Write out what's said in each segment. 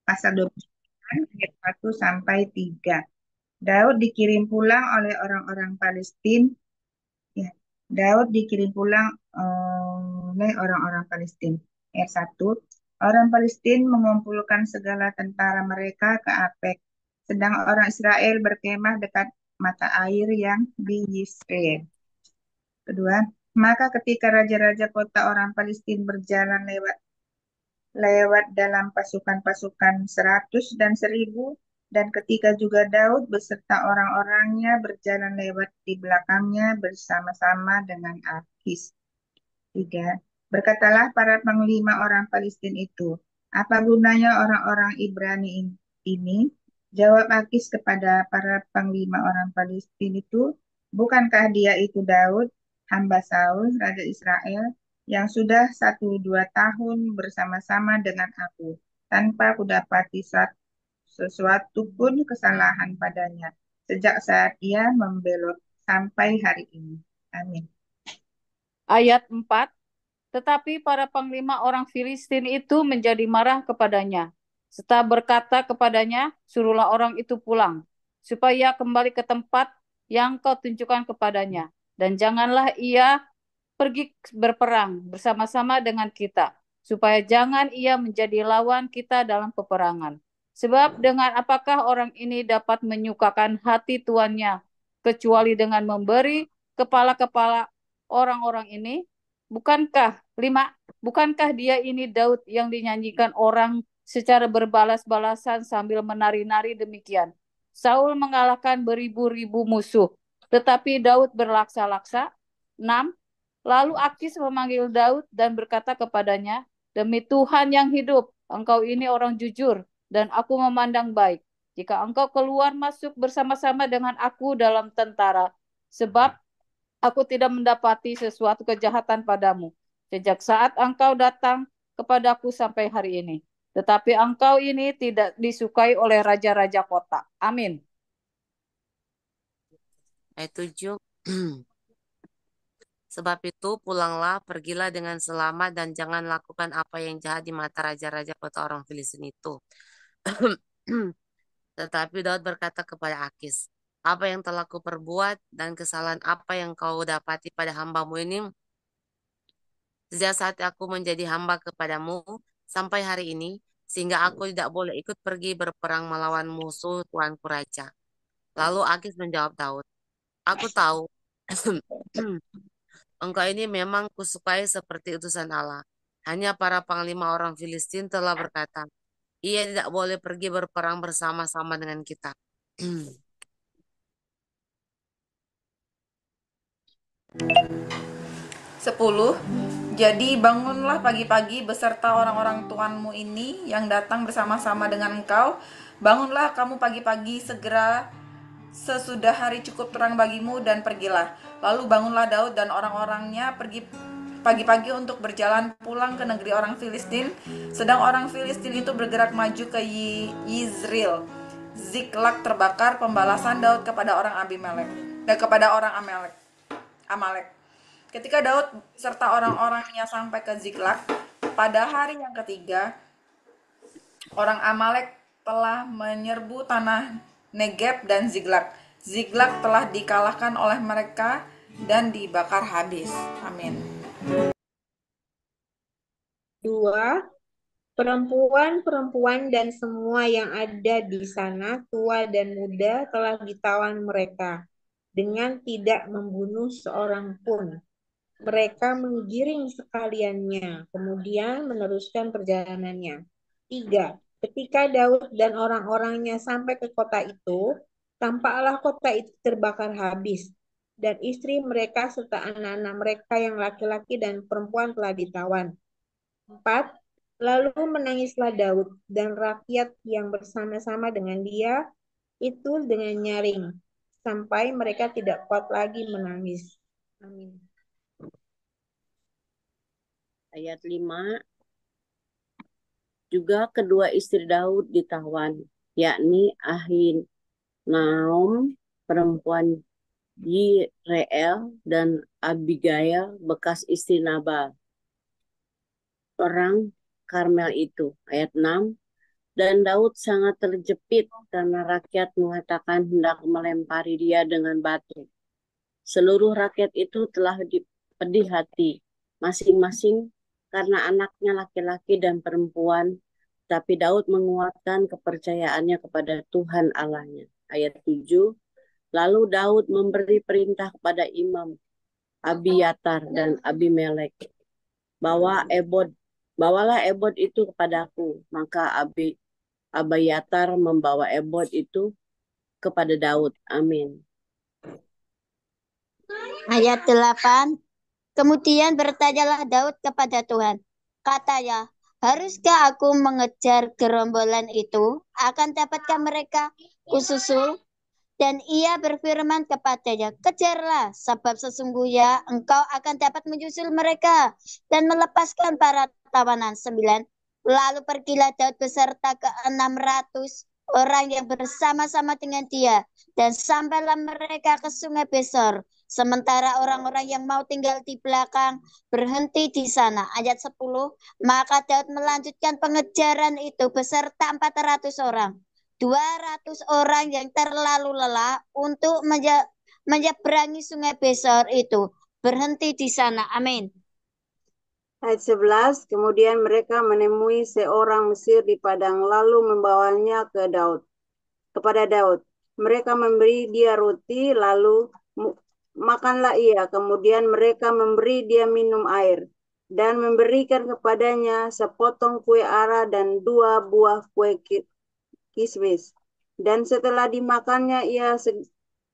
pasal 29 ayat 1 sampai 3. Daud dikirim pulang oleh orang-orang Palestina. Ya, Daud dikirim pulang oleh orang-orang Palestina. Ayat 1. Orang Palestina mengumpulkan segala tentara mereka ke Apek, sedang orang Israel berkemah dekat mata air yang di Yisrael. Kedua, maka ketika raja-raja kota orang Palestina berjalan lewat lewat dalam pasukan-pasukan 100 dan 1000, dan ketika juga Daud beserta orang-orangnya berjalan lewat di belakangnya bersama-sama dengan Akis. 3. Berkatalah para panglima orang Palestina itu, apa gunanya orang-orang Ibrani ini? Jawab Akis kepada para panglima orang Palestina itu, bukankah dia itu Daud, hamba Saul, raja Israel, yang sudah 1-2 tahun bersama-sama dengan aku, tanpa kudapati sesuatu pun kesalahan padanya, sejak saat ia membelot sampai hari ini. Amin. Ayat 4. Tetapi para panglima orang Filistin itu menjadi marah kepadanya, serta berkata kepadanya, suruhlah orang itu pulang, supaya kembali ke tempat yang kau tunjukkan kepadanya. Dan janganlah ia pergi berperang bersama-sama dengan kita, supaya jangan ia menjadi lawan kita dalam peperangan. Sebab dengan apakah orang ini dapat menyukakan hati tuannya, kecuali dengan memberi kepala-kepala orang-orang ini? Bukankah lima? Bukankah dia ini Daud yang dinyanyikan orang secara berbalas-balasan sambil menari-nari demikian? Saul mengalahkan beribu-ribu musuh, tetapi Daud berlaksa-laksa. 6. Lalu Akis memanggil Daud dan berkata kepadanya, demi Tuhan yang hidup, engkau ini orang jujur, dan aku memandang baik. Jika engkau keluar masuk bersama-sama dengan aku dalam tentara, sebab aku tidak mendapati sesuatu kejahatan padamu, sejak saat engkau datang kepadaku sampai hari ini. Tetapi engkau ini tidak disukai oleh raja-raja kota. Amin. Ayat 7. Sebab itu pulanglah, pergilah dengan selamat dan jangan lakukan apa yang jahat di mata raja-raja kota orang Filistin itu. Tetapi Daud berkata kepada Akis, apa yang telah kuperbuat dan kesalahan apa yang kau dapati pada hambamu ini sejak saat aku menjadi hamba kepadamu sampai hari ini, sehingga aku tidak boleh ikut pergi berperang melawan musuh tuanku raja. Lalu Akis menjawab Daud, aku tahu engkau ini memang kusukai seperti utusan Allah. Hanya para panglima orang Filistin telah berkata, ia tidak boleh pergi berperang bersama-sama dengan kita. 10. Jadi bangunlah pagi-pagi beserta orang-orang tuanmu ini yang datang bersama-sama dengan engkau. Bangunlah kamu pagi-pagi segera sesudah hari cukup terang bagimu dan pergilah. Lalu bangunlah Daud dan orang-orangnya pergi pagi-pagi untuk berjalan pulang ke negeri orang Filistin. Sedang orang Filistin itu bergerak maju ke Yizril. Ziklag terbakar, pembalasan Daud kepada orang Abimelek dan kepada orang Amalek. Ketika Daud serta orang-orangnya sampai ke Ziklag, pada hari yang ketiga, orang Amalek telah menyerbu tanah Negeb dan Ziklag. Ziklag telah dikalahkan oleh mereka dan dibakar habis. Amin. 2. Perempuan-perempuan dan semua yang ada di sana, tua dan muda, telah ditawan mereka dengan tidak membunuh seorang pun. Mereka menggiring sekaliannya, kemudian meneruskan perjalanannya. 3. Ketika Daud dan orang-orangnya sampai ke kota itu, tampaklah kota itu terbakar habis, dan istri mereka serta anak-anak mereka yang laki-laki dan perempuan telah ditawan. 4. Lalu menangislah Daud dan rakyat yang bersama-sama dengan dia itu dengan nyaring, sampai mereka tidak kuat lagi menangis. Amin. Ayat 5, juga kedua istri Daud ditawan, yakni Ahinoam perempuan Yireel dan Abigail bekas istri Nabal orang Karmel itu. Ayat 6, Dan Daud sangat terjepit karena rakyat mengatakan hendak melempari dia dengan batu. Seluruh rakyat itu telah pedih hati, masing-masing karena anaknya laki-laki dan perempuan, tapi Daud menguatkan kepercayaannya kepada Tuhan Allahnya. Ayat 7, lalu Daud memberi perintah kepada imam Abiatar dan Abimelek, bawalah ebod itu kepadaku. Maka Abiatar membawa ebod itu kepada Daud. Amin. Ayat 8. Kemudian bertanyalah Daud kepada Tuhan. Katanya, haruskah aku mengejar gerombolan itu? Akan dapatkah mereka kususul? Dan ia berfirman kepadanya, kejarlah, sebab sesungguhnya engkau akan dapat menyusul mereka dan melepaskan para tawanan. 9. Lalu pergilah Daud beserta ke 600 orang yang bersama-sama dengan dia, dan sampailah mereka ke sungai Besor. Sementara orang-orang yang mau tinggal di belakang berhenti di sana. Ayat 10. Maka Daud melanjutkan pengejaran itu beserta 400 orang. 200 orang yang terlalu lelah untuk menyeberangi sungai Besor itu berhenti di sana. Amin. Ayat 11, kemudian mereka menemui seorang Mesir di padang lalu membawanya kepada Daud. Mereka memberi dia roti lalu makanlah ia. Kemudian mereka memberi dia minum air dan memberikan kepadanya sepotong kue ara dan 2 buah kue kismis. Dan setelah dimakannya ia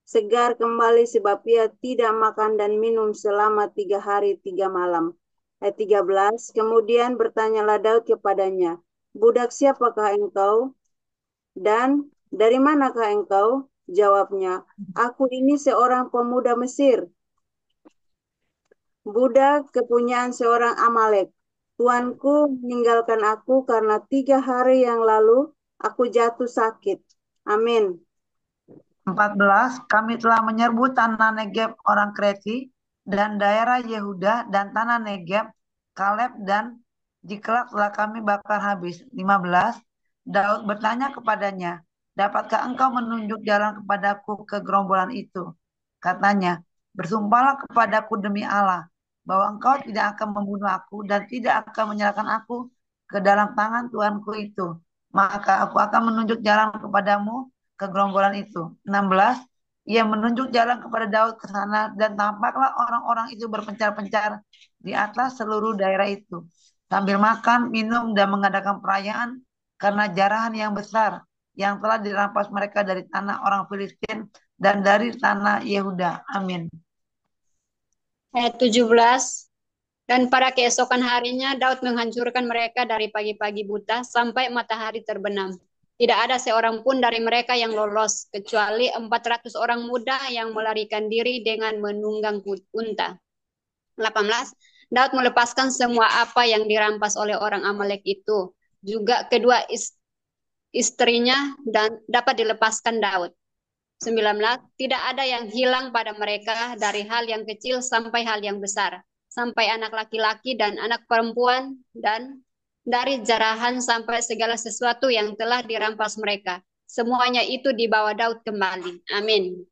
segar kembali sebab ia tidak makan dan minum selama 3 hari 3 malam. Ayat 13, kemudian bertanyalah Daud kepadanya, budak siapakah engkau? Dan dari manakah engkau? Jawabnya, aku ini seorang pemuda Mesir, budak kepunyaan seorang Amalek. Tuanku meninggalkan aku karena 3 hari yang lalu aku jatuh sakit. Amin. 14, kami telah menyerbu tanah Negeb orang Kreti dan daerah Yehuda dan tanah Negeb, Kaleb dan Jiklak telah kami bakar habis. 15, Daud bertanya kepadanya, dapatkah engkau menunjuk jalan kepadaku ke gerombolan itu? Katanya, bersumpahlah kepadaku demi Allah, bahwa engkau tidak akan membunuh aku dan tidak akan menyerahkan aku ke dalam tangan Tuanku itu. Maka aku akan menunjuk jalan kepadamu ke gerombolan itu. 16, ia menunjuk jalan kepada Daud ke sana dan tampaklah orang-orang itu berpencar-pencar di atas seluruh daerah itu sambil makan, minum dan mengadakan perayaan karena jarahan yang besar yang telah dirampas mereka dari tanah orang Filistin dan dari tanah Yehuda. Amin. Ayat 17. Dan pada keesokan harinya Daud menghancurkan mereka dari pagi-pagi buta sampai matahari terbenam. Tidak ada seorang pun dari mereka yang lolos, kecuali 400 orang muda yang melarikan diri dengan menunggang unta. 18. Daud melepaskan semua apa yang dirampas oleh orang Amalek itu. Juga kedua istrinya dan dapat dilepaskan Daud. 19. Tidak ada yang hilang pada mereka dari hal yang kecil sampai hal yang besar, sampai anak laki-laki dan anak perempuan, dan dari jarahan sampai segala sesuatu yang telah dirampas mereka. Semuanya itu dibawa Daud kembali. Amin.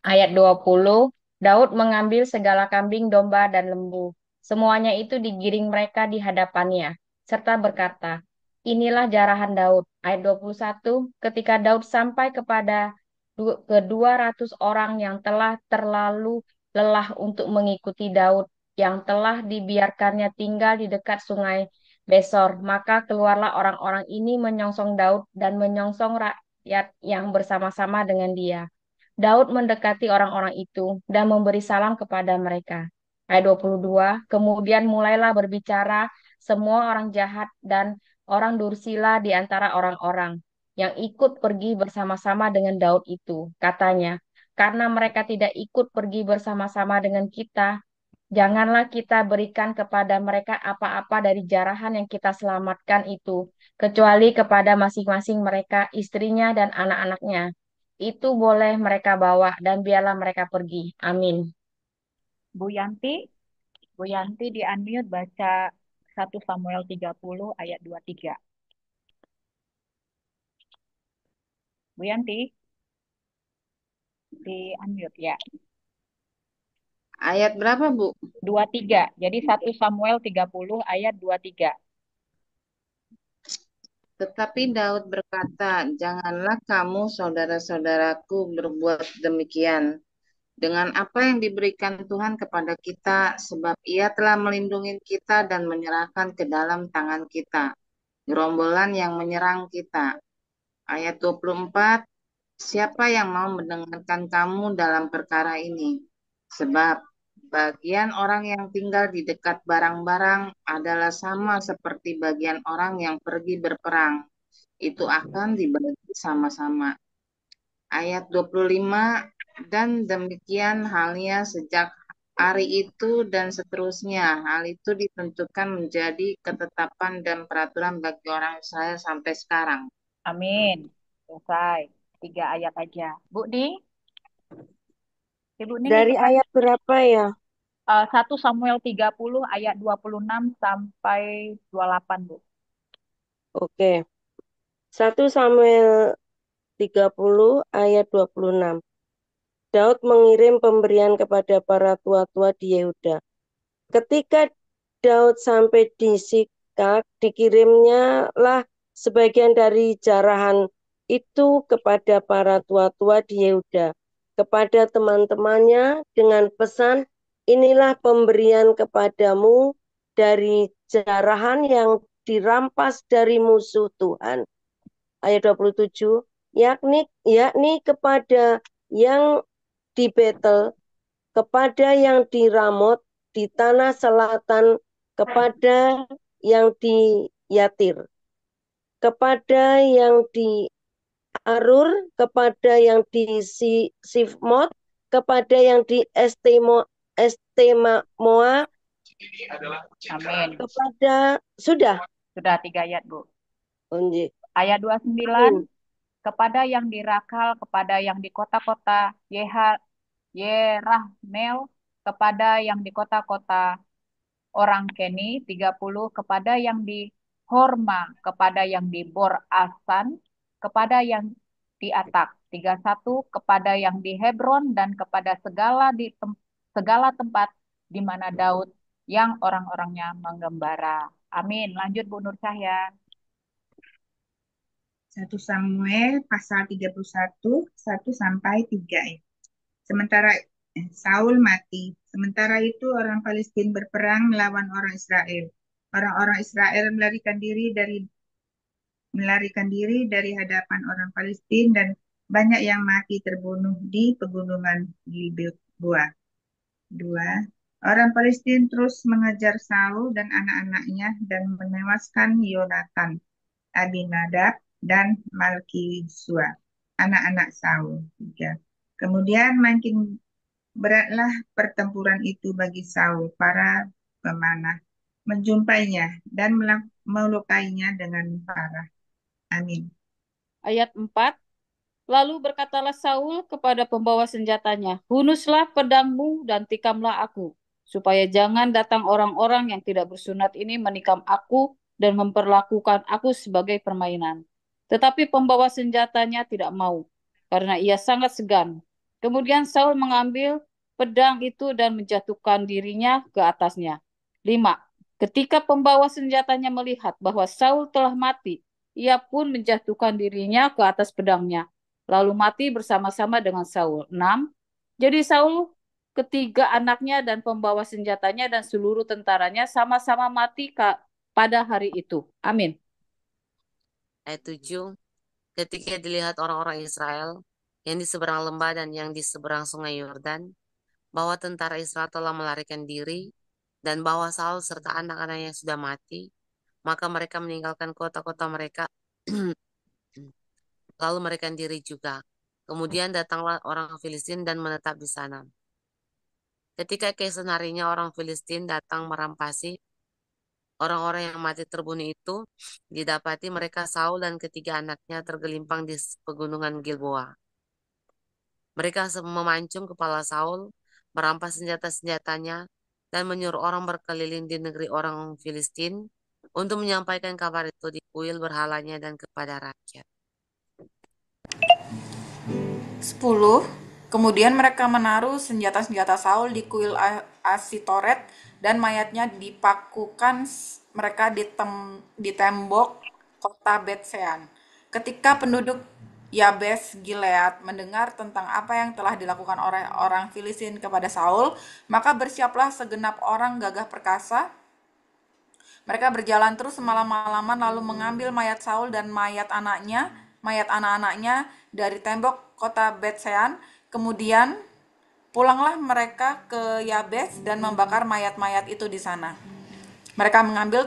Ayat 20, Daud mengambil segala kambing, domba, dan lembu. Semuanya itu digiring mereka di hadapannya, serta berkata, inilah jarahan Daud. Ayat 21, ketika Daud sampai kepada ke 200 orang yang telah terlalu lelah untuk mengikuti Daud, yang telah dibiarkannya tinggal di dekat sungai Besor, maka keluarlah orang-orang ini menyongsong Daud dan menyongsong rakyat yang bersama-sama dengan dia. Daud mendekati orang-orang itu dan memberi salam kepada mereka. Ayat 22, kemudian mulailah berbicara semua orang jahat dan orang dursila di antara orang-orang yang ikut pergi bersama-sama dengan Daud itu. Katanya, karena mereka tidak ikut pergi bersama-sama dengan kita, janganlah kita berikan kepada mereka apa-apa dari jarahan yang kita selamatkan itu, kecuali kepada masing-masing mereka, istrinya dan anak-anaknya. Itu boleh mereka bawa dan biarlah mereka pergi. Amin. Bu Yanti di-unmute baca 1 Samuel 30 ayat 23. Bu Yanti, di unmute ya. Ayat berapa, Bu? 23. Jadi 1 Samuel 30 ayat 23. Tetapi Daud berkata, "Janganlah kamu, saudara-saudaraku, berbuat demikian dengan apa yang diberikan Tuhan kepada kita, sebab Ia telah melindungi kita dan menyerahkan ke dalam tangan kita gerombolan yang menyerang kita." Ayat 24, "Siapa yang mau mendengarkan kamu dalam perkara ini? Sebab bagian orang yang tinggal di dekat barang-barang adalah sama seperti bagian orang yang pergi berperang. Itu akan dibagi sama-sama." Ayat 25, "Dan demikian halnya sejak hari itu dan seterusnya. Hal itu ditentukan menjadi ketetapan dan peraturan bagi orang Israel sampai sekarang." Amin. Selesai. 3 ayat aja. Bu Di, Ibu Ning Dari ikut lagi. ayat berapa ya? 1 Samuel 30 ayat 26 sampai 28, Bu. Oke. 1 Samuel 30 ayat 26. Daud mengirim pemberian kepada para tua-tua di Yehuda. Ketika Daud sampai di Siklag, dikirimnya lah sebagian dari jarahan itu kepada para tua-tua di Yehuda, kepada teman-temannya dengan pesan, "Inilah pemberian kepadamu dari jarahan yang dirampas dari musuh Tuhan." Ayat 27, yakni kepada yang di Betel, kepada yang di Ramot, di tanah selatan, kepada yang di Yatir, kepada yang di Arur, kepada yang di Sifmot, kepada yang di Estemoa, Amin. kepada Sudah 3 ayat, Bu. Ayat 29, kepada yang di Rakal, kepada yang di kota-kota Yerahmeel, kepada yang di kota-kota orang Keni. 30, kepada yang di Horma, kepada yang di Bor Asan, kepada yang di Atak. 31, kepada yang di Hebron dan kepada segala tempat di mana Daud yang orang-orangnya menggembara. Amin. Lanjut Bu Nur Cahya. 1 Samuel pasal 31, 1 sampai 3 ya. Sementara Saul mati. Sementara itu orang Palestina berperang melawan orang Israel. Orang-orang Israel melarikan diri dari hadapan orang Palestina dan banyak yang mati terbunuh di pegunungan Gilboa. 2. Orang Palestina terus mengejar Saul dan anak-anaknya dan menewaskan Yonatan, Abinadab, dan Malkisua, anak-anak Saul. 3. Kemudian makin beratlah pertempuran itu bagi Saul. Para pemanah menjumpainya dan melukainya dengan parah. Amin. Ayat 4. Lalu berkatalah Saul kepada pembawa senjatanya, "Hunuslah pedangmu dan tikamlah aku, supaya jangan datang orang-orang yang tidak bersunat ini menikam aku dan memperlakukan aku sebagai permainan." Tetapi pembawa senjatanya tidak mau, karena ia sangat segan. Kemudian Saul mengambil pedang itu dan menjatuhkan dirinya ke atasnya. 5. Ketika pembawa senjatanya melihat bahwa Saul telah mati, ia pun menjatuhkan dirinya ke atas pedangnya, lalu mati bersama-sama dengan Saul. 6. Jadi Saul, ketiga anaknya dan pembawa senjatanya dan seluruh tentaranya sama-sama mati pada hari itu. Amin. Ayat 7, ketika dilihat orang-orang Israel yang di seberang lembah dan yang di seberang sungai Yordan, bahwa tentara Israel telah melarikan diri, dan bahwa Saul serta anak-anaknya sudah mati, maka mereka meninggalkan kota-kota mereka, lalu melarikan diri juga. Kemudian datanglah orang Filistin dan menetap di sana. Ketika keesokan harinya orang Filistin datang merampasi orang-orang yang mati terbunuh itu, didapati mereka Saul dan ketiga anaknya tergelimpang di pegunungan Gilboa. Mereka memancung kepala Saul, merampas senjata-senjatanya, dan menyuruh orang berkeliling di negeri orang Filistin untuk menyampaikan kabar itu di kuil berhalanya dan kepada rakyat. 10. Kemudian mereka menaruh senjata-senjata Saul di kuil Asitoret dan mayatnya dipakukan mereka di tembok kota Betsean. Ketika penduduk Yabes Gilead mendengar tentang apa yang telah dilakukan oleh orang Filistin kepada Saul, maka bersiaplah segenap orang gagah perkasa. Mereka berjalan terus semalam-malaman lalu mengambil mayat Saul dan mayat anak-anaknya dari tembok kota Betsean. Kemudian pulanglah mereka ke Yabes dan membakar mayat-mayat itu di sana. Mereka mengambil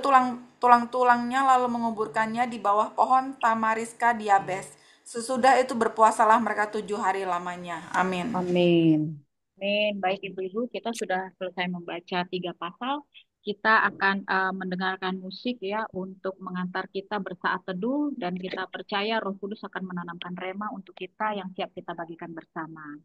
tulang-tulangnya lalu menguburkannya di bawah pohon tamariska di Yabes. Sesudah itu berpuasalah mereka 7 hari lamanya. Amin. Amin. Amin. Baik Ibu-Ibu, kita sudah selesai membaca 3 pasal. Kita akan mendengarkan musik ya untuk mengantar kita bersaat teduh dan kita percaya Roh Kudus akan menanamkan rema untuk kita yang siap kita bagikan bersama.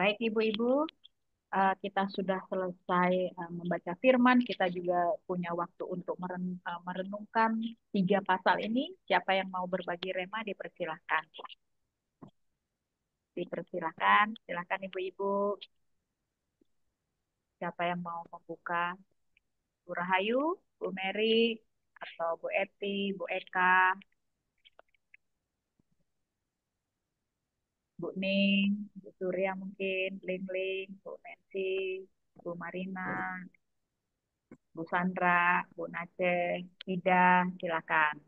Baik Ibu-Ibu, kita sudah selesai membaca firman, kita juga punya waktu untuk merenungkan 3 pasal ini. Siapa yang mau berbagi rema dipersilahkan. Dipersilahkan, silahkan Ibu-Ibu. Siapa yang mau membuka? Bu Rahayu, Bu Mary, atau Bu Eti, Bu Eka, Bu Ning, Bu Surya mungkin, Ling Ling, Bu Nancy, Bu Marina, Bu Sandra, Bu Aceh, Ida, silakan.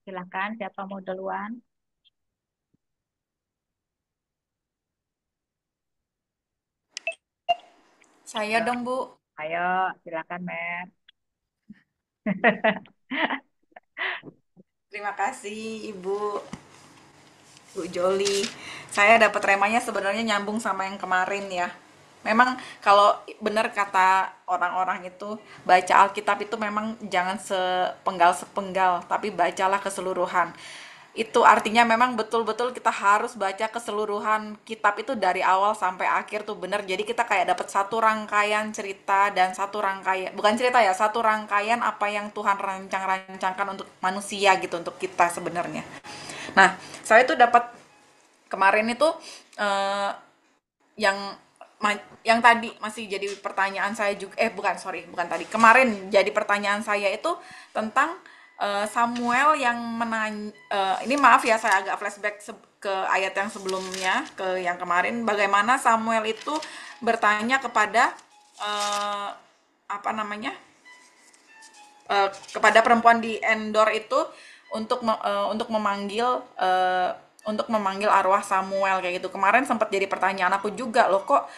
Silakan, siapa mau duluan? Saya Ayo, dong, Bu. ayo, silakan Mer. Terima kasih, Ibu. Bu Joli. Saya dapat remanya sebenarnya nyambung sama yang kemarin ya. Memang kalau benar kata orang-orang itu, baca Alkitab itu memang jangan sepenggal-sepenggal, tapi bacalah keseluruhan. Itu artinya memang betul-betul kita harus baca keseluruhan kitab itu dari awal sampai akhir tuh benar. Jadi kita kayak dapat satu rangkaian cerita dan satu rangkaian, bukan cerita ya, satu rangkaian apa yang Tuhan rancangkan untuk manusia gitu, untuk kita sebenarnya. Nah, saya tuh dapat kemarin itu eh, yang yang tadi masih jadi pertanyaan saya juga, bukan tadi, kemarin jadi pertanyaan saya itu tentang Samuel yang menanya, ini maaf ya saya agak flashback ke ayat yang sebelumnya, ke yang kemarin, bagaimana Samuel itu bertanya kepada eh, apa namanya, kepada perempuan di Endor itu untuk memanggil arwah Samuel kayak gitu. Kemarin sempat jadi pertanyaan aku juga, loh kok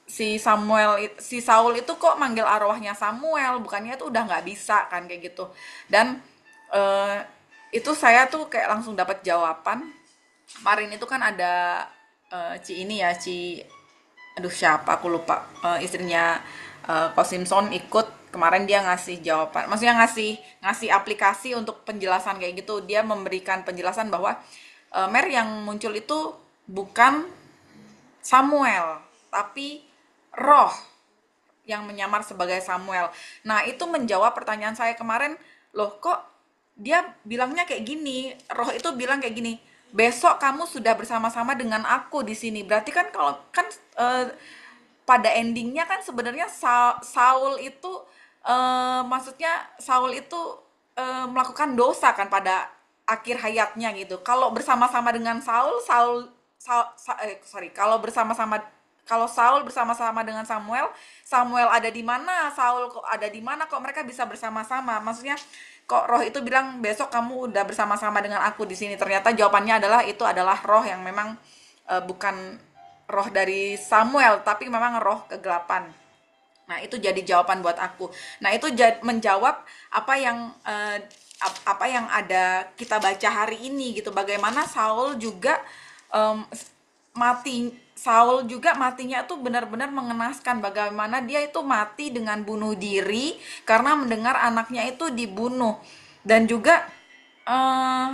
si Saul itu kok manggil arwahnya Samuel, bukannya itu udah nggak bisa kan kayak gitu. Dan eh, itu saya tuh kayak langsung dapat jawaban. Kemarin itu kan ada aduh siapa aku lupa, istrinya Ko Simpson ikut kemarin, dia ngasih jawaban, maksudnya ngasih aplikasi untuk penjelasan kayak gitu. Dia memberikan penjelasan bahwa Mer yang muncul itu bukan Samuel, tapi roh yang menyamar sebagai Samuel. Nah, itu menjawab pertanyaan saya kemarin, loh kok dia bilangnya kayak gini, roh itu bilang kayak gini, besok kamu sudah bersama-sama dengan aku di sini. Berarti kan kalau kan pada endingnya kan sebenarnya Saul itu maksudnya Saul itu melakukan dosa kan pada akhir hayatnya gitu. Kalau bersama-sama dengan kalau Saul bersama-sama dengan Samuel, Samuel ada di mana, Saul kok ada di mana, kok mereka bisa bersama-sama? Maksudnya kok roh itu bilang besok kamu udah bersama-sama dengan aku di sini. Ternyata jawabannya adalah itu adalah roh yang memang bukan roh dari Samuel, tapi memang roh kegelapan. Nah, itu jadi jawaban buat aku. Nah, itu menjawab apa yang ada kita baca hari ini gitu. Bagaimana Saul juga matinya tuh benar-benar mengenaskan, bagaimana dia itu mati dengan bunuh diri karena mendengar anaknya itu dibunuh. Dan juga eh,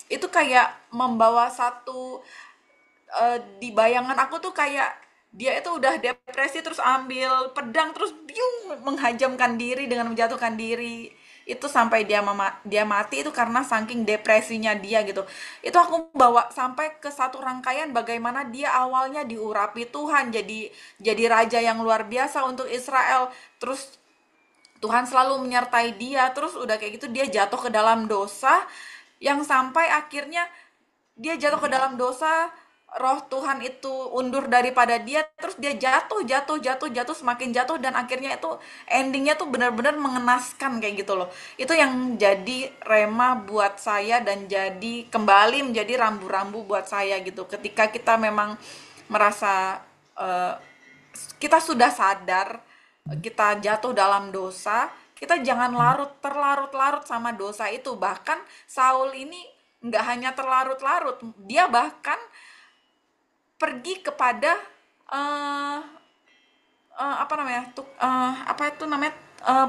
itu kayak membawa di bayangan aku tuh kayak dia itu udah depresi terus ambil pedang terus biung menghajamkan diri dengan menjatuhkan diri itu sampai dia mati itu karena saking depresinya dia gitu. Itu aku bawa sampai ke satu rangkaian bagaimana dia awalnya diurapi Tuhan jadi raja yang luar biasa untuk Israel, terus Tuhan selalu menyertai dia, terus udah kayak gitu dia jatuh ke dalam dosa yang sampai akhirnya dia jatuh ke dalam dosa, roh Tuhan itu undur daripada dia, terus dia jatuh semakin jatuh, dan akhirnya itu endingnya tuh benar-benar mengenaskan kayak gitu loh. Itu yang jadi rema buat saya dan jadi kembali menjadi rambu-rambu buat saya gitu. Ketika kita memang merasa kita sudah sadar kita jatuh dalam dosa, kita jangan terlarut-larut sama dosa itu. Bahkan Saul ini nggak hanya terlarut-larut, dia bahkan pergi kepada eh, apa namanya tuh apa itu namanya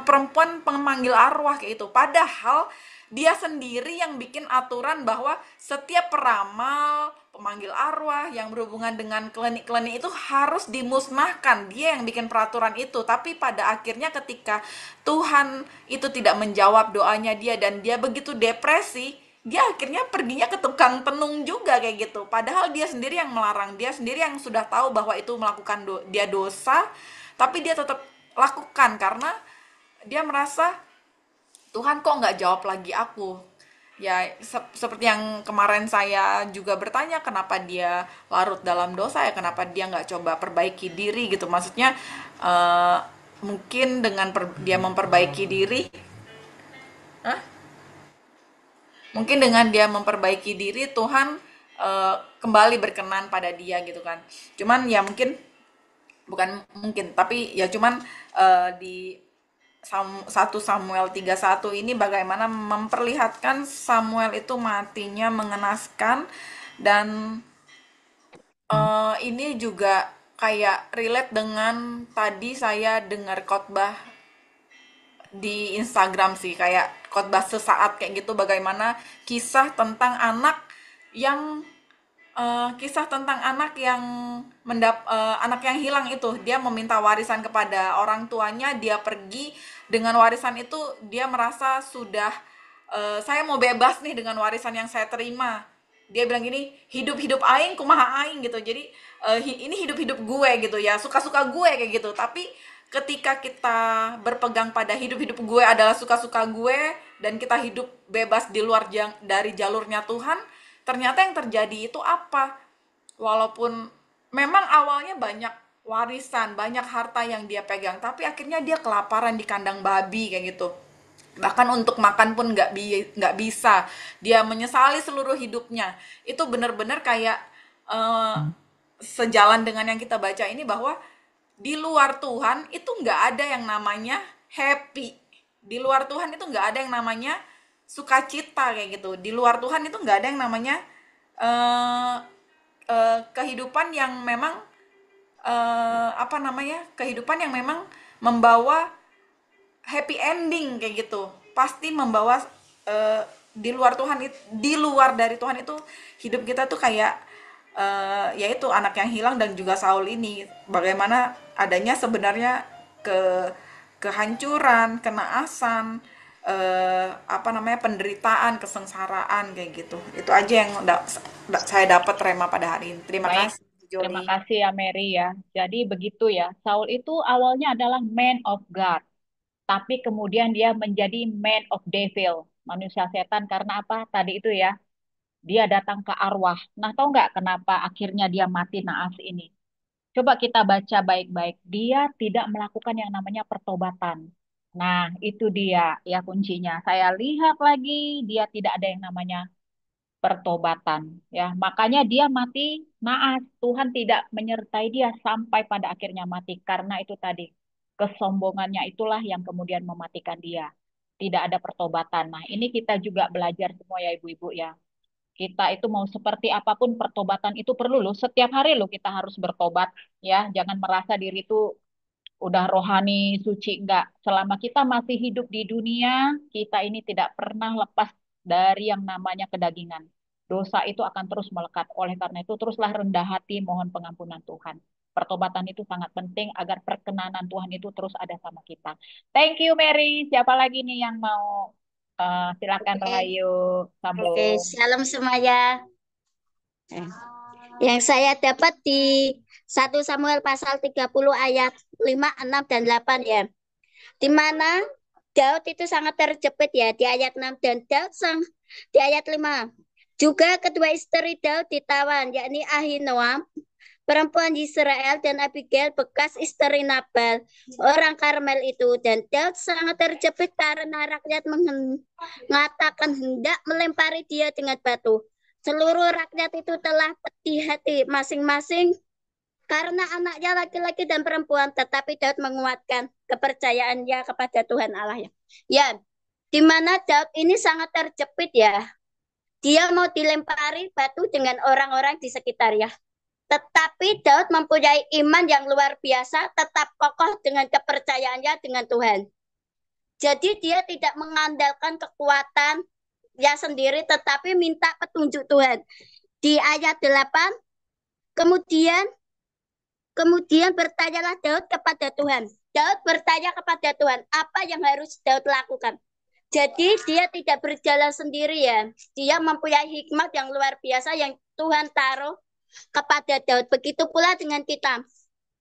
perempuan pemanggil arwah kayak itu. Padahal dia sendiri yang bikin aturan bahwa setiap peramal, pemanggil arwah yang berhubungan dengan klinik-klinik itu harus dimusnahkan. Dia yang bikin peraturan itu. Tapi pada akhirnya ketika Tuhan itu tidak menjawab doanya dia dan dia begitu depresi, dia akhirnya perginya ke tukang tenung juga kayak gitu. Padahal dia sendiri yang melarang, dia sendiri yang sudah tahu bahwa itu melakukan dia dosa, tapi dia tetap lakukan karena dia merasa Tuhan kok nggak jawab lagi aku. Ya seperti yang kemarin saya juga bertanya, kenapa dia larut dalam dosa ya, kenapa dia nggak coba perbaiki diri gitu. Maksudnya mungkin dengan dia memperbaiki diri, Hah? Mungkin dengan dia memperbaiki diri Tuhan kembali berkenan pada dia gitu kan. Cuman ya mungkin, bukan mungkin, tapi ya cuman di 1 Samuel 31 ini bagaimana memperlihatkan Samuel itu matinya mengenaskan. Dan ini juga kayak relate dengan tadi saya dengar khotbah di Instagram sih, kayak khotbah sesaat kayak gitu, bagaimana kisah tentang anak yang anak yang hilang itu. Dia meminta warisan kepada orang tuanya, dia pergi dengan warisan itu, dia merasa sudah saya mau bebas nih dengan warisan yang saya terima. Dia bilang gini, hidup-hidup aing kumaha aing gitu. Jadi ini hidup-hidup gue gitu ya, suka-suka gue kayak gitu. Tapi ketika kita berpegang pada hidup-hidup gue adalah suka-suka gue dan kita hidup bebas di luar dari jalurnya Tuhan, ternyata yang terjadi itu apa? Walaupun memang awalnya banyak warisan, banyak harta yang dia pegang, tapi akhirnya dia kelaparan di kandang babi kayak gitu. Bahkan untuk makan pun nggak bisa. Dia menyesali seluruh hidupnya. Itu benar-benar kayak sejalan dengan yang kita baca ini, bahwa di luar Tuhan itu nggak ada yang namanya happy. Di luar Tuhan itu nggak ada yang namanya sukacita kayak gitu. Di luar Tuhan itu nggak ada yang namanya kehidupan yang memang kehidupan yang memang membawa happy ending kayak gitu. Pasti membawa di luar dari Tuhan itu hidup kita tuh kayak yaitu anak yang hilang dan juga Saul ini, bagaimana adanya sebenarnya kehancuran, kenaasan, penderitaan, kesengsaraan kayak gitu. Itu aja yang saya dapat rema pada hari ini. Terima Baik, kasih terima Joni. kasih ya Mary ya. Jadi begitu ya, Saul itu awalnya adalah man of God, tapi kemudian dia menjadi man of devil, manusia setan. Karena apa? Tadi itu ya, dia datang ke arwah. Nah, tahu nggak kenapa akhirnya dia mati naas ini? Coba kita baca baik-baik. Dia tidak melakukan yang namanya pertobatan. Nah, itu dia ya kuncinya. Saya lihat lagi, dia tidak ada yang namanya pertobatan. Ya, makanya dia mati naas. Tuhan tidak menyertai dia sampai pada akhirnya mati. Karena itu tadi, kesombongannya itulah yang kemudian mematikan dia. Tidak ada pertobatan. Nah, ini kita juga belajar semua ya ibu-ibu ya. Kita itu mau seperti apapun, pertobatan itu perlu loh. Setiap hari loh kita harus bertobat ya. Jangan merasa diri itu udah rohani suci. Enggak. Selama kita masih hidup di dunia, kita ini tidak pernah lepas dari yang namanya kedagingan. Dosa itu akan terus melekat. Oleh karena itu teruslah rendah hati mohon pengampunan Tuhan. Pertobatan itu sangat penting agar perkenanan Tuhan itu terus ada sama kita. Thank you Mary. Siapa lagi nih yang mau silakan Oke, Rahayu oke, sambung. shalom semuanya. Eh, Yang saya dapat di 1 Samuel pasal 30 ayat 5, 6, dan 8 ya. Di mana Daud itu sangat terjepit ya di ayat 6, dan di ayat 5. Juga kedua istri Daud ditawan, yakni Ahinoam, perempuan Israel, dan Abigail, bekas istri Nabal, orang Karmel itu. Dan Daud sangat terjepit karena rakyat mengatakan hendak melempari dia dengan batu. Seluruh rakyat itu telah pedih hati masing-masing karena anaknya laki-laki dan perempuan, tetapi Daud menguatkan kepercayaannya kepada Tuhan Allahnya. Ya, di mana Daud ini sangat terjepit ya. Dia mau dilempari batu dengan orang-orang di sekitarnya. Tetapi Daud mempunyai iman yang luar biasa, tetap kokoh dengan kepercayaannya dengan Tuhan. Jadi dia tidak mengandalkan kekuatannya sendiri, tetapi minta petunjuk Tuhan. Di ayat 8, kemudian bertanyalah Daud kepada Tuhan. Daud bertanya kepada Tuhan, apa yang harus Daud lakukan? Jadi dia tidak berjalan sendiri ya. Dia mempunyai hikmat yang luar biasa yang Tuhan taruh kepada Daud. Begitu pula dengan kita.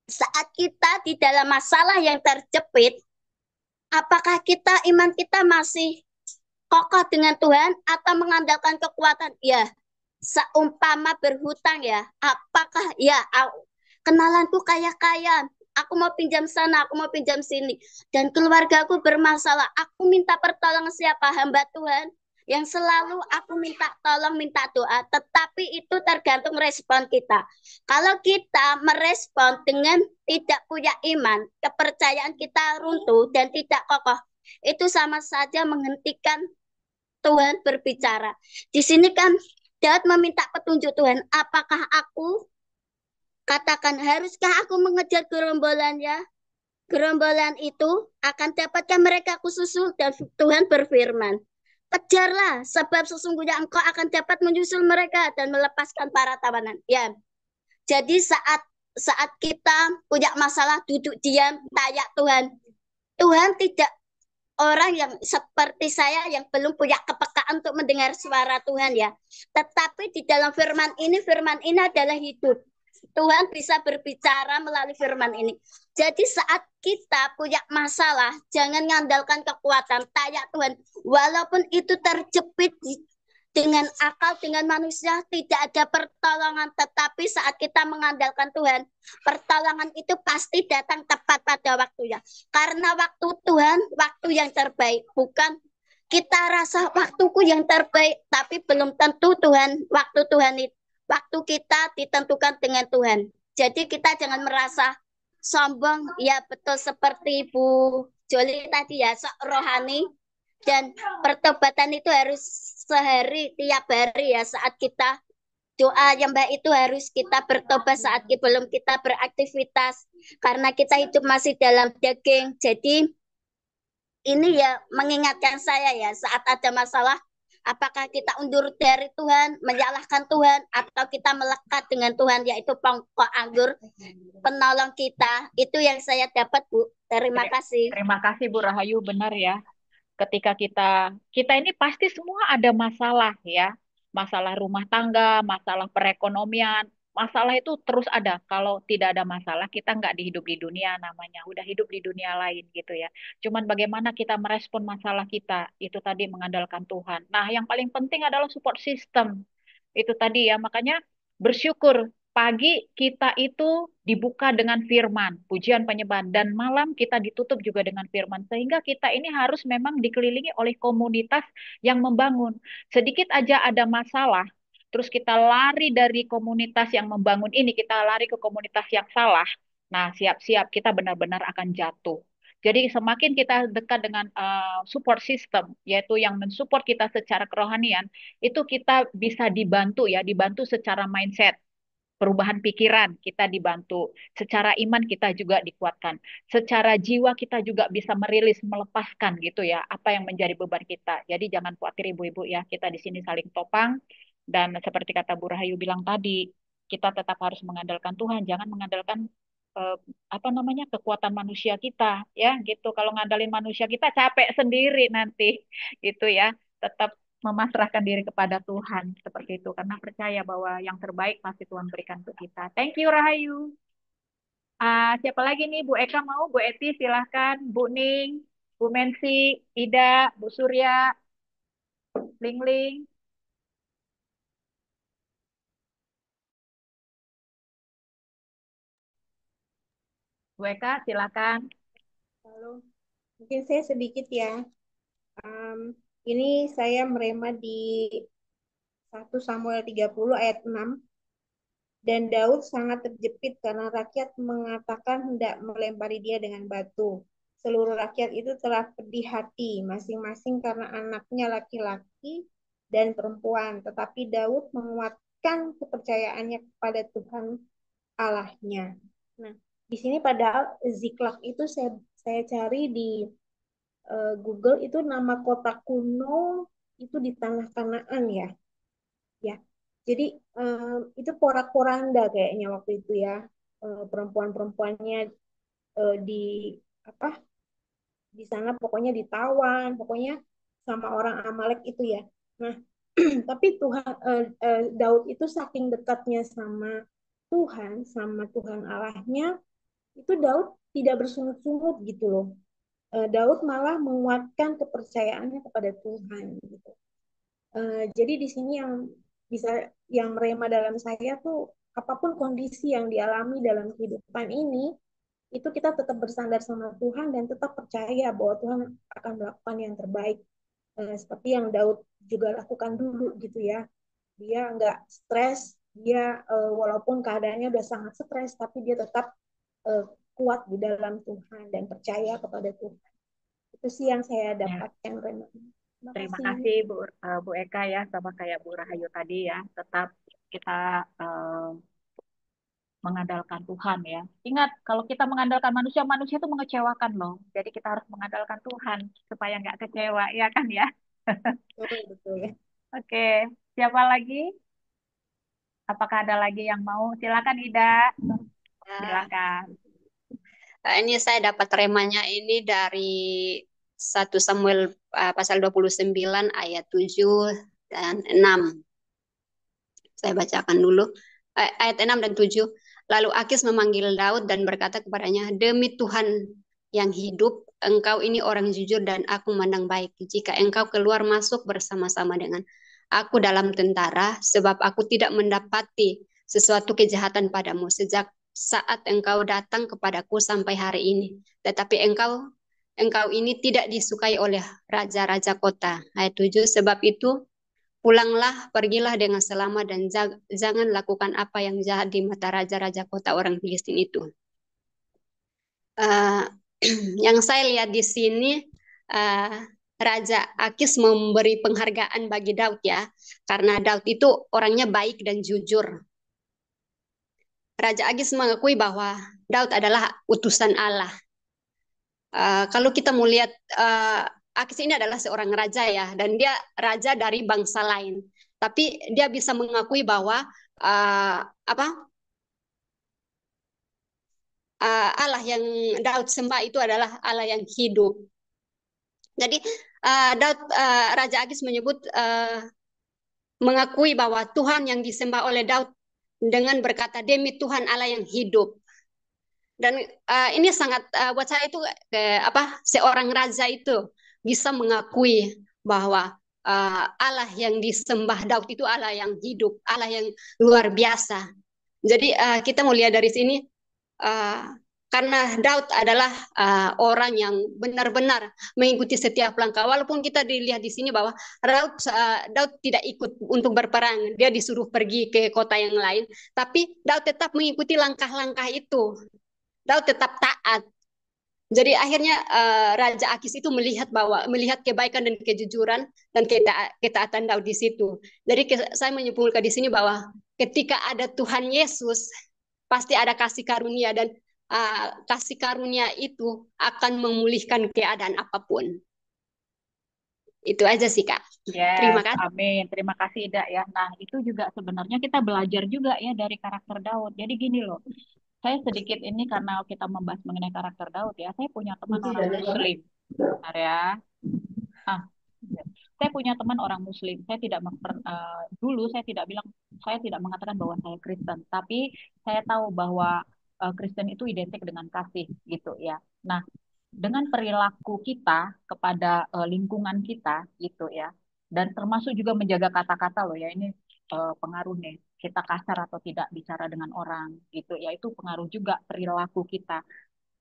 Saat kita di dalam masalah yang terjepit, apakah iman kita masih kokoh dengan Tuhan atau mengandalkan kekuatan? Ya, seumpama berhutang ya. Apakah ya kenalanku kaya-kaya, aku mau pinjam sana, aku mau pinjam sini, dan keluargaku bermasalah. Aku minta pertolongan siapa? Hamba Tuhan yang selalu aku minta tolong, minta doa. Tetapi itu tergantung respon kita. Kalau kita merespon dengan tidak punya iman, kepercayaan kita runtuh dan tidak kokoh, itu sama saja menghentikan Tuhan berbicara. Di sini kan Daud meminta petunjuk Tuhan. Apakah aku katakan, haruskah aku mengejar gerombolannya? Gerombolan itu akan dapatkah mereka kususul? Dan Tuhan berfirman, kejarlah, sebab sesungguhnya engkau akan dapat menyusul mereka dan melepaskan para tawanan. Ya, jadi saat kita punya masalah, duduk diam, tanya Tuhan. Tuhan tidak orang yang seperti saya yang belum punya kepekaan untuk mendengar suara Tuhan ya. Tetapi di dalam firman ini adalah hidup. Tuhan bisa berbicara melalui firman ini. Jadi saat kita punya masalah, jangan mengandalkan kekuatan. Tanya Tuhan, walaupun itu terjepit dengan akal, dengan manusia, tidak ada pertolongan. Tetapi saat kita mengandalkan Tuhan, pertolongan itu pasti datang tepat pada waktunya. Karena waktu Tuhan, waktu yang terbaik. Bukan kita rasa waktuku yang terbaik, tapi belum tentu waktu kita ditentukan dengan Tuhan. Jadi kita jangan merasa sombong, ya betul seperti Bu Joli tadi ya, rohani. Dan pertobatan itu harus sehari, tiap hari ya, saat kita doa yang baik itu harus kita bertobat saat belum kita beraktivitas. Karena kita hidup masih dalam daging. Jadi ini ya mengingatkan saya ya, saat ada masalah, apakah kita undur dari Tuhan, menyalahkan Tuhan, atau kita melekat dengan Tuhan, yaitu pokok anggur penolong kita. Itu yang saya dapat, Bu. Terima kasih. Terima kasih Bu Rahayu, benar ya. Ketika kita ini pasti semua ada masalah ya. Masalah rumah tangga, masalah perekonomian, masalah itu terus ada. Kalau tidak ada masalah, kita nggak hidup di dunia namanya. Udah hidup di dunia lain gitu ya. Cuman bagaimana kita merespon masalah kita, itu tadi mengandalkan Tuhan. Nah, yang paling penting adalah support system. Itu tadi ya, makanya bersyukur pagi kita itu dibuka dengan firman, pujian penyembahan, dan malam kita ditutup juga dengan firman. Sehingga kita ini harus memang dikelilingi oleh komunitas yang membangun. Sedikit aja ada masalah, terus kita lari dari komunitas yang membangun ini, kita lari ke komunitas yang salah. Nah, siap-siap kita benar-benar akan jatuh. Jadi semakin kita dekat dengan support system, yaitu yang mensupport kita secara kerohanian, itu kita bisa dibantu ya, dibantu secara mindset, perubahan pikiran kita dibantu, secara iman kita juga dikuatkan, secara jiwa kita juga bisa merilis, melepaskan gitu ya, apa yang menjadi beban kita. Jadi jangan khawatir ibu-ibu ya, kita di sini saling topang, dan seperti kata Bu Rahayu bilang tadi, kita tetap harus mengandalkan Tuhan, jangan mengandalkan eh, apa namanya kekuatan manusia kita ya gitu. Kalau ngandalin manusia kita capek sendiri nanti gitu ya. Tetap memasrahkan diri kepada Tuhan seperti itu karena percaya bahwa yang terbaik pasti Tuhan berikan untuk kita. Thank you Rahayu. Siapa lagi nih? Bu Eka mau? Bu Eti silahkan. Bu Ning, Bu Mensi, Ida, Bu Surya, Ling Ling. Bu Eka silahkan. Halo, mungkin saya sedikit ya. Ini saya merema di 1 Samuel 30 ayat 6. Dan Daud sangat terjepit karena rakyat mengatakan hendak melempari dia dengan batu. Seluruh rakyat itu telah pedih hati, masing-masing karena anaknya laki-laki dan perempuan, tetapi Daud menguatkan kepercayaannya kepada Tuhan Allahnya. Nah, di sini pada Ziklag itu saya cari di Google itu nama kota kuno itu di tanah Kanaan ya. Ya. Jadi itu porak-poranda kayaknya waktu itu ya. Perempuan-perempuannya di apa? Di sana pokoknya ditawan, pokoknya sama orang Amalek itu ya. Nah, tapi Daud itu saking dekatnya sama Tuhan, sama Tuhan Allahnya, itu Daud tidak bersungut-sungut gitu loh. Daud malah menguatkan kepercayaannya kepada Tuhan gitu. Jadi di sini yang merema dalam saya tuh apapun kondisi yang dialami dalam kehidupan ini, itu kita tetap bersandar sama Tuhan dan tetap percaya bahwa Tuhan akan melakukan yang terbaik. Seperti yang Daud juga lakukan dulu gitu ya. Dia nggak stres, dia walaupun keadaannya udah sangat stres, tapi dia tetap kuat di dalam Tuhan dan percaya kepada Tuhan. Itu sih yang saya Ya, dapatkan, Rena. Terima terima kasih. kasih Bu Eka ya, sama kayak Bu Rahayu tadi ya. Tetap kita mengandalkan Tuhan ya. Ingat, kalau kita mengandalkan manusia, manusia itu mengecewakan loh. Jadi kita harus mengandalkan Tuhan supaya nggak kecewa, ya kan ya? Betul ya. Oke, siapa lagi? Apakah ada lagi yang mau? Silakan Ida, Ya, silakan. ini saya dapat remanya ini dari 1 Samuel pasal 29 ayat 7 dan 6. Saya bacakan dulu ayat 6 dan 7. Lalu Akis memanggil Daud dan berkata kepadanya, "Demi Tuhan yang hidup, engkau ini orang jujur dan aku memandang baik. Jika engkau keluar masuk bersama-sama dengan aku dalam tentara, sebab aku tidak mendapati sesuatu kejahatan padamu sejak saat engkau datang kepadaku sampai hari ini. Tetapi engkau ini tidak disukai oleh raja-raja kota." Ayat 7, sebab itu pulanglah, pergilah dengan selamat dan jangan lakukan apa yang jahat di mata raja-raja kota orang Filistin itu. Yang saya lihat di sini, Raja Akis memberi penghargaan bagi Daud ya, karena Daud itu orangnya baik dan jujur. Raja Akis mengakui bahwa Daud adalah utusan Allah. Kalau kita mau lihat Akis ini adalah seorang raja ya, dan dia raja dari bangsa lain. Tapi dia bisa mengakui bahwa Allah yang Daud sembah itu adalah Allah yang hidup. Jadi Raja Akis menyebut mengakui bahwa Tuhan yang disembah oleh Daud dengan berkata, "Demi Tuhan Allah yang hidup." Dan ini sangat buat saya itu seorang raja itu bisa mengakui bahwa Allah yang disembah Daud itu Allah yang hidup, Allah yang luar biasa. Jadi kita mau lihat dari sini karena Daud adalah orang yang benar-benar mengikuti setiap langkah. Walaupun kita dilihat di sini bahwa Daud tidak ikut untuk berperang, dia disuruh pergi ke kota yang lain, tapi Daud tetap mengikuti langkah-langkah itu. Daud tetap taat. Jadi akhirnya Raja Akis itu melihat kebaikan dan kejujuran dan ketaatan Daud di situ. Jadi saya menyimpulkan di sini bahwa ketika ada Tuhan Yesus, pasti ada kasih karunia dan kasih karunia itu akan memulihkan keadaan apapun. Itu aja sih Kak. Terima Yes, kasih. amin. Terima kasih Ida ya. Nah, itu juga sebenarnya kita belajar juga ya dari karakter Daud. Jadi gini loh, saya sedikit ini karena kita membahas mengenai karakter Daud ya. Saya punya teman orang Muslim, bentar ya. Saya punya teman orang Muslim. Dulu saya tidak mengatakan bahwa saya Kristen, tapi saya tahu bahwa Kristen itu identik dengan kasih gitu ya. Nah, dengan perilaku kita kepada lingkungan kita gitu ya, dan termasuk juga menjaga kata-kata loh ya, ini pengaruh nih, kita kasar atau tidak bicara dengan orang gitu ya, itu pengaruh juga perilaku kita.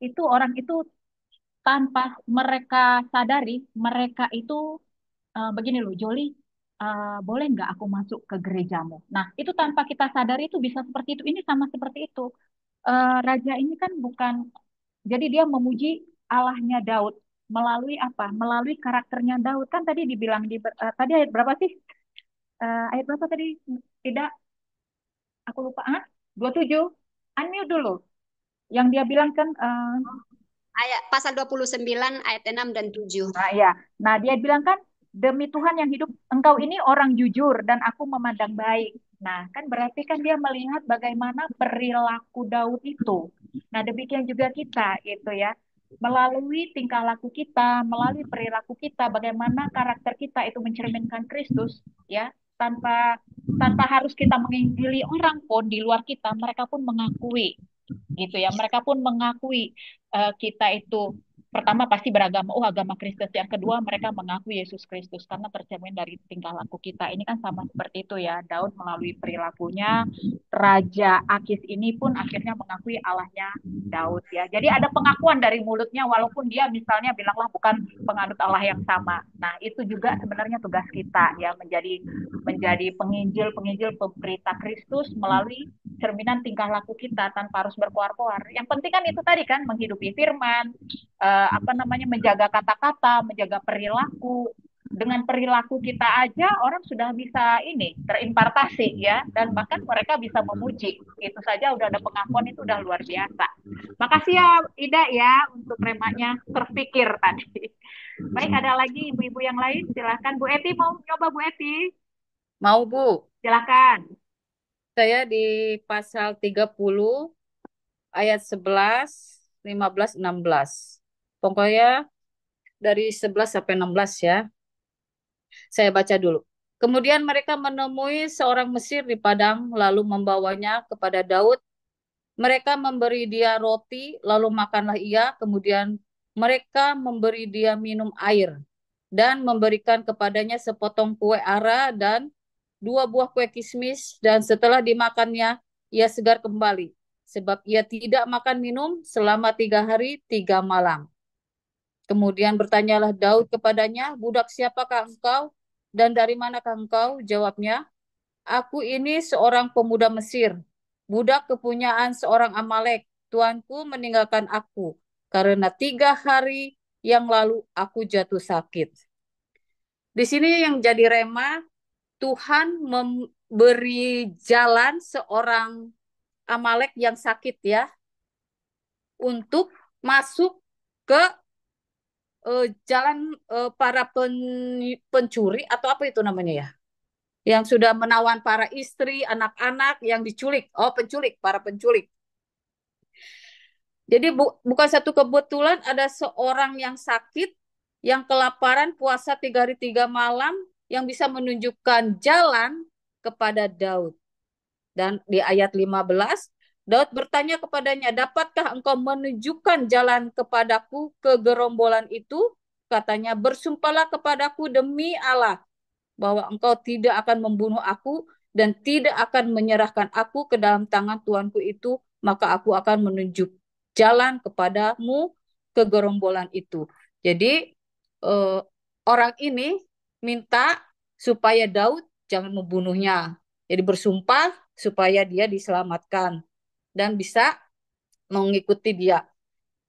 Itu orang itu tanpa mereka sadari, mereka itu begini loh, Joli, boleh nggak aku masuk ke gerejamu? Nah, itu tanpa kita sadari itu bisa seperti itu. Ini sama seperti itu. Raja ini kan bukan, jadi dia memuji Allahnya Daud melalui apa? Melalui karakternya Daud. Kan tadi dibilang tadi ayat berapa sih? Ayat berapa tadi? Tidak, aku lupa. 27. Unmute dulu. Yang dia bilang kan, Ayat pasal 29 ayat 6 dan 7. nah ya, nah dia bilang kan, demi Tuhan yang hidup, engkau ini orang jujur dan aku memandang baik. Nah, kan berarti kan dia melihat bagaimana perilaku Daud itu. Nah, demikian juga kita gitu ya. Melalui tingkah laku kita, melalui perilaku kita, bagaimana karakter kita itu mencerminkan Kristus ya. Tanpa tanpa harus kita menginjili orang pun di luar kita, mereka pun mengakui gitu ya. Mereka pun mengakui kita itu pertama pasti beragama, oh agama Kristen. Yang kedua mereka mengakui Yesus Kristus karena tercermin dari tingkah laku kita. Ini kan sama seperti itu ya. Daud melalui perilakunya, Raja Akis ini pun akhirnya mengakui Allahnya Daud ya. Jadi ada pengakuan dari mulutnya walaupun dia misalnya bilanglah bukan penganut Allah yang sama. Nah, itu juga sebenarnya tugas kita ya, menjadi penginjil-penginjil pemberita Kristus melalui cerminan tingkah laku kita tanpa harus berkoar-koar. Yang penting kan itu tadi kan, menghidupi firman, menjaga kata-kata, menjaga perilaku. Dengan perilaku kita aja orang sudah bisa ini terimpartasi ya, dan bahkan mereka bisa memuji. Itu saja udah ada pengakuan, itu udah luar biasa. Makasih ya Ida ya untuk remanya terpikir tadi. Baik, ada lagi ibu-ibu yang lain? Silahkan Bu Eti, mau nyoba Bu Eti? Mau, Bu. Silahkan. Saya di pasal 30 ayat 11, 15, 16. Pokoknya dari 11 sampai 16 ya. Saya baca dulu. Kemudian mereka menemui seorang Mesir di padang, lalu membawanya kepada Daud. Mereka memberi dia roti, lalu makanlah ia. Kemudian mereka memberi dia minum air dan memberikan kepadanya sepotong kue ara dan 2 buah kue kismis. Dan setelah dimakannya, ia segar kembali, sebab ia tidak makan minum selama 3 hari 3 malam. Kemudian bertanyalah Daud kepadanya, budak siapakah engkau dan dari manakah engkau? Jawabnya, aku ini seorang pemuda Mesir, budak kepunyaan seorang Amalek. Tuanku meninggalkan aku karena 3 hari yang lalu aku jatuh sakit. Di sini yang jadi rema, Tuhan memberi jalan seorang Amalek yang sakit ya, untuk masuk ke jalan para pencuri atau apa itu namanya ya, yang sudah menawan para istri, anak-anak yang diculik. Oh, penculik, para penculik. Jadi bukan satu kebetulan ada seorang yang sakit, yang kelaparan, puasa 3 hari 3 malam, yang bisa menunjukkan jalan kepada Daud. Dan di ayat 15, Daud bertanya kepadanya, dapatkah engkau menunjukkan jalan kepadaku ke gerombolan itu? Katanya, bersumpahlah kepadaku demi Allah, bahwa engkau tidak akan membunuh aku dan tidak akan menyerahkan aku ke dalam tangan tuanku itu, maka aku akan menunjuk jalan kepadamu ke gerombolan itu. Jadi orang ini minta supaya Daud jangan membunuhnya. Jadi bersumpah supaya dia diselamatkan dan bisa mengikuti dia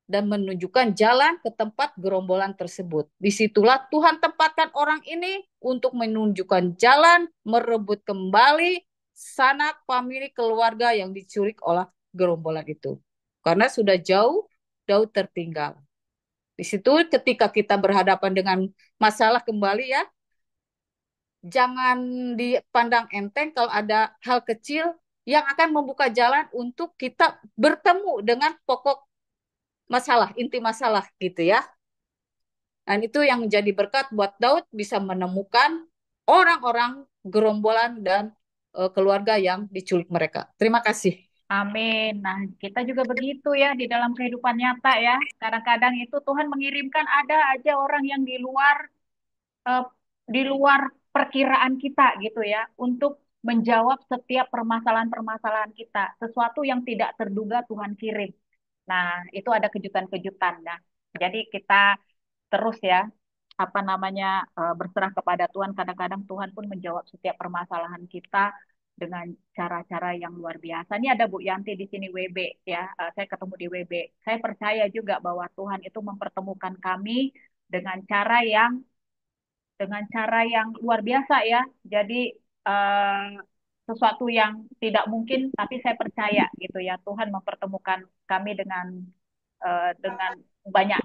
dan menunjukkan jalan ke tempat gerombolan tersebut. Disitulah Tuhan tempatkan orang ini untuk menunjukkan jalan, merebut kembali sanak famili keluarga yang diculik oleh gerombolan itu. Karena sudah jauh, Daud tertinggal. Di situ ketika kita berhadapan dengan masalah kembali ya, jangan dipandang enteng kalau ada hal kecil yang akan membuka jalan untuk kita bertemu dengan pokok masalah, inti masalah gitu ya. Dan itu yang menjadi berkat buat Daud bisa menemukan orang-orang gerombolan dan keluarga yang diculik mereka. Terima kasih. Amin. Nah, kita juga begitu ya di dalam kehidupan nyata ya. Kadang-kadang itu Tuhan mengirimkan ada aja orang yang eh, di luar perkiraan kita gitu ya, untuk menjawab setiap permasalahan-permasalahan kita. Sesuatu yang tidak terduga Tuhan kirim. Nah, itu ada kejutan-kejutan. Nah, jadi kita terus ya, berserah kepada Tuhan. Kadang-kadang Tuhan pun menjawab setiap permasalahan kita dengan cara-cara yang luar biasa. Ini ada Bu Yanti di sini WB ya. Saya ketemu di WB. Saya percaya juga bahwa Tuhan itu mempertemukan kami dengan cara yang luar biasa ya. Jadi eh, sesuatu yang tidak mungkin, tapi saya percaya gitu ya, Tuhan mempertemukan kami dengan banyak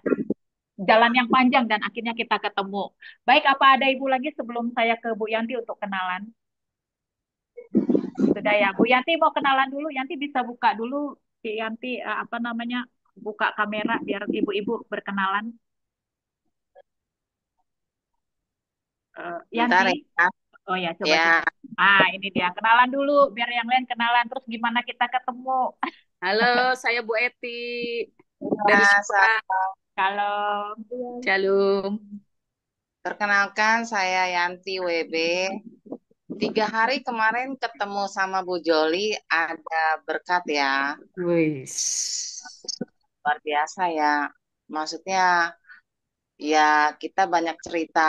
jalan yang panjang dan akhirnya kita ketemu. Baik, apa ada Ibu lagi sebelum saya ke Bu Yanti untuk kenalan? Sudah ya, Bu Yanti mau kenalan dulu. Yanti bisa buka dulu, Bu Yanti apa namanya, buka kamera biar ibu-ibu berkenalan. Bentar Yanti, ya. oh ya coba Ya, coba. Ini dia kenalan dulu biar yang lain kenalan. Terus gimana kita ketemu? Halo, saya Bu Eti dari Subang. Kalau Shalom. perkenalkan saya Yanti WB. 3 hari kemarin ketemu sama Bu Joli, ada berkat ya. Wis. Luar biasa ya. Maksudnya ya kita banyak cerita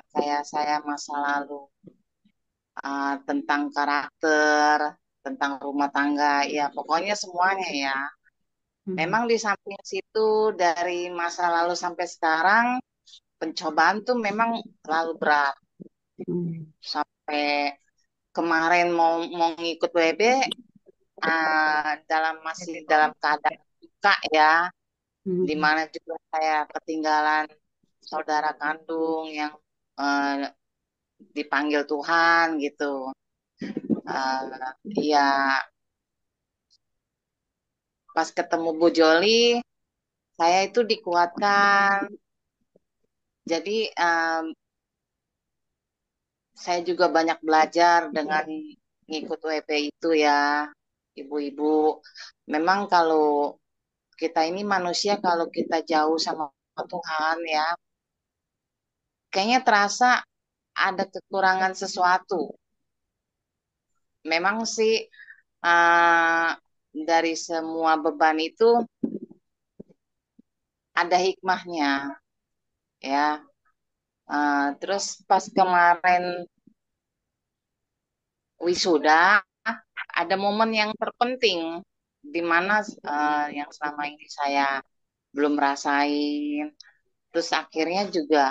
kayak saya masa lalu tentang karakter, tentang rumah tangga, ya pokoknya semuanya ya. Memang di samping situ dari masa lalu sampai sekarang pencobaan tuh memang terlalu berat. Sampai kemarin mau ngikut WB masih dalam keadaan duka ya, dimana juga saya ketinggalan saudara kandung yang dipanggil Tuhan gitu. Ya pas ketemu Bu Joli saya itu dikuatkan. Jadi saya juga banyak belajar dengan ngikut WP itu ya, ibu-ibu. Memang kalau kita ini manusia, kalau kita jauh sama Tuhan ya, kayaknya terasa ada kekurangan sesuatu. Memang sih dari semua beban itu ada hikmahnya ya. Terus pas kemarin wisuda ada momen yang terpenting di mana yang selama ini saya belum rasain, terus akhirnya juga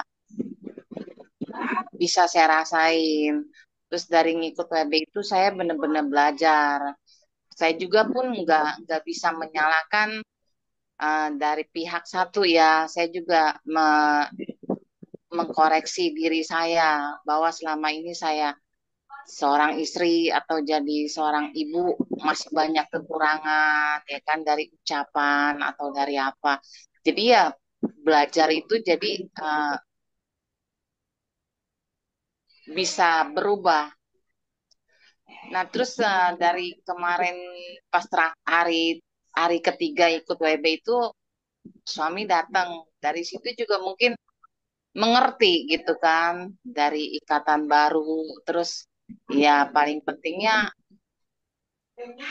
bisa saya rasain. Terus dari ngikut WB itu saya benar-benar belajar. Saya juga pun nggak bisa menyalahkan dari pihak satu ya. Saya juga mengkoreksi diri saya bahwa selama ini saya seorang istri atau jadi seorang ibu masih banyak kekurangan ya kan, dari ucapan atau dari apa. Jadi ya belajar itu jadi bisa berubah. Nah terus dari kemarin pas hari ketiga ikut WB itu suami datang. Dari situ juga mungkin mengerti gitu kan, dari ikatan baru. Terus ya paling pentingnya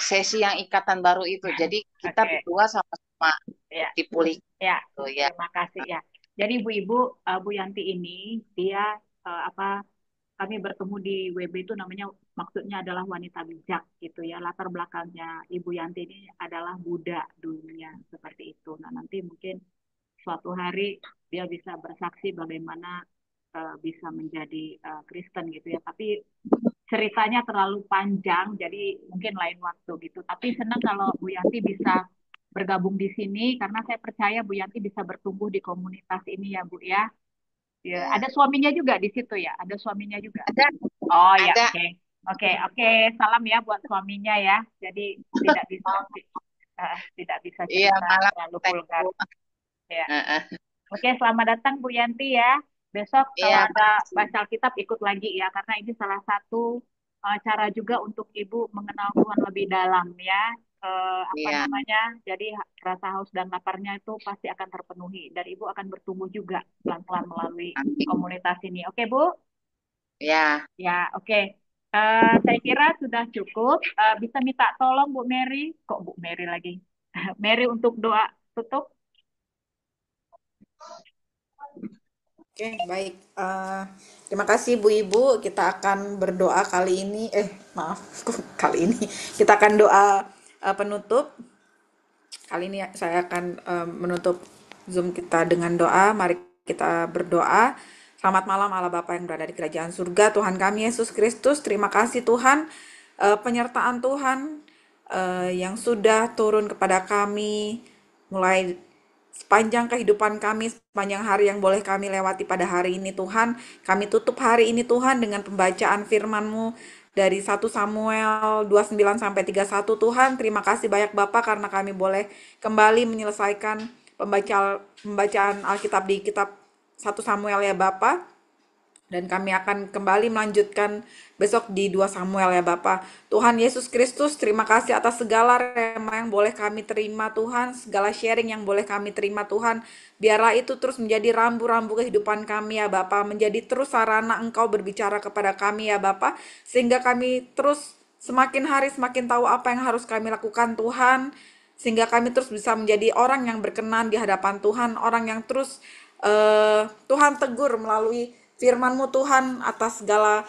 sesi yang ikatan baru itu. Jadi kita berdua sama-sama dipulih. Ya, gitu, ya. terima kasih ya. Jadi ibu-ibu, Bu Yanti ini dia kami bertemu di WB itu namanya, maksudnya adalah wanita bijak gitu ya. Latar belakangnya Ibu Yanti ini adalah Buddha dulunya seperti itu. Nah nanti mungkin suatu hari dia bisa bersaksi bagaimana bisa menjadi Kristen gitu ya. Tapi ceritanya terlalu panjang, jadi mungkin lain waktu gitu. Tapi senang kalau Bu Yanti bisa bergabung di sini karena saya percaya Bu Yanti bisa bertumbuh di komunitas ini ya Bu ya. Ya, ada suaminya juga di situ ya, ada suaminya juga. Ada. Oh ya, Ada. oke, salam ya buat suaminya ya. Jadi tidak bisa Iya, cerita malam. terlalu vulgar. Ya. Oke, selamat datang Bu Yanti ya. Besok kalau Iya, ada baca Alkitab ikut lagi ya, karena ini salah satu cara juga untuk Ibu mengenal Tuhan lebih dalam ya. Iya. Namanya, jadi rasa haus dan laparnya itu pasti akan terpenuhi dan Ibu akan bertumbuh juga pelan-pelan melalui komunitas ini. Oke Bu? Ya. Ya, oke. Saya kira sudah cukup. Bisa minta tolong Bu Mary, kok Bu Mary lagi? Mary untuk doa tutup. Oke, baik. Terima kasih Bu Ibu. Kita akan berdoa kali ini. Maaf, kali ini kita akan doa penutup. Kali ini saya akan menutup Zoom kita dengan doa. Mari kita berdoa. Selamat malam Allah Bapa yang berada di kerajaan surga, Tuhan kami Yesus Kristus. Terima kasih Tuhan, penyertaan Tuhan yang sudah turun kepada kami mulai sepanjang kehidupan kami, sepanjang hari yang boleh kami lewati pada hari ini Tuhan. Kami tutup hari ini Tuhan dengan pembacaan firman-Mu dari 1 Samuel 29 sampai 31 Tuhan. Terima kasih banyak Bapa karena kami boleh kembali menyelesaikan pembacaan Alkitab di kitab 1 Samuel ya Bapa, dan kami akan kembali melanjutkan besok di 2 Samuel ya Bapa. Tuhan Yesus Kristus, terima kasih atas segala rema yang boleh kami terima Tuhan, segala sharing yang boleh kami terima Tuhan. Biarlah itu terus menjadi rambu-rambu kehidupan kami ya Bapa, menjadi terus sarana Engkau berbicara kepada kami ya Bapa, sehingga kami terus semakin hari semakin tahu apa yang harus kami lakukan Tuhan, sehingga kami terus bisa menjadi orang yang berkenan di hadapan Tuhan, orang yang terus Tuhan tegur melalui firman-Mu Tuhan atas segala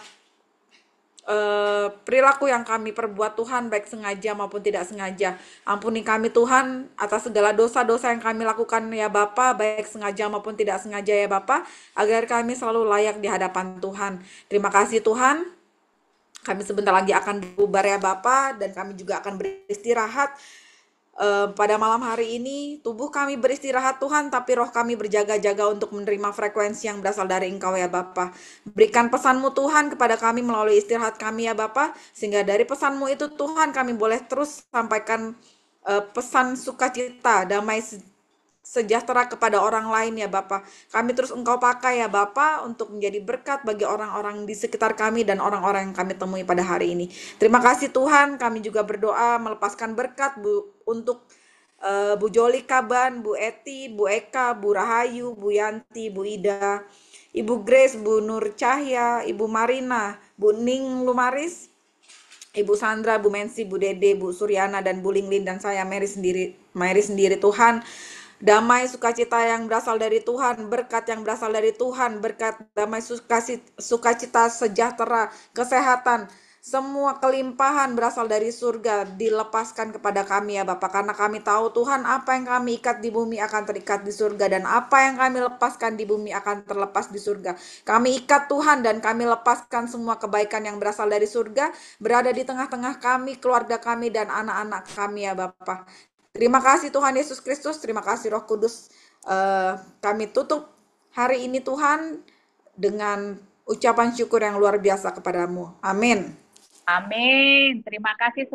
perilaku yang kami perbuat Tuhan, baik sengaja maupun tidak sengaja. Ampuni kami Tuhan atas segala dosa-dosa yang kami lakukan ya Bapa, baik sengaja maupun tidak sengaja ya Bapa, agar kami selalu layak di hadapan Tuhan. Terima kasih Tuhan. Kami sebentar lagi akan bubar ya Bapa, dan kami juga akan beristirahat. Pada malam hari ini tubuh kami beristirahat Tuhan, tapi roh kami berjaga-jaga untuk menerima frekuensi yang berasal dari Engkau ya Bapa. Berikan pesan-Mu Tuhan kepada kami melalui istirahat kami ya Bapa, sehingga dari pesan-Mu itu Tuhan kami boleh terus sampaikan pesan sukacita, damai sejahtera kepada orang lain ya Bapa. Kami terus Engkau pakai ya Bapa untuk menjadi berkat bagi orang-orang di sekitar kami dan orang-orang yang kami temui pada hari ini. Terima kasih Tuhan, kami juga berdoa melepaskan berkat untuk Bu Joli Kaban, Bu Eti, Bu Eka, Bu Rahayu, Bu Yanti, Bu Ida, Ibu Grace, Bu Nur Cahya, Ibu Marina, Bu Ning Lumaris, Ibu Sandra, Bu Mensi, Bu Dede, Bu Suryana, dan Bu Linglin, dan saya Mary sendiri Tuhan. Damai sukacita yang berasal dari Tuhan, berkat yang berasal dari Tuhan, berkat damai sukacita, sejahtera, kesehatan, semua kelimpahan berasal dari surga dilepaskan kepada kami ya Bapa, karena kami tahu Tuhan apa yang kami ikat di bumi akan terikat di surga, dan apa yang kami lepaskan di bumi akan terlepas di surga. Kami ikat Tuhan dan kami lepaskan semua kebaikan yang berasal dari surga berada di tengah-tengah kami, keluarga kami, dan anak-anak kami ya Bapa. Terima kasih Tuhan Yesus Kristus, terima kasih Roh Kudus. Kami tutup hari ini Tuhan dengan ucapan syukur yang luar biasa kepadamu. Amin. Amin. Terima kasih.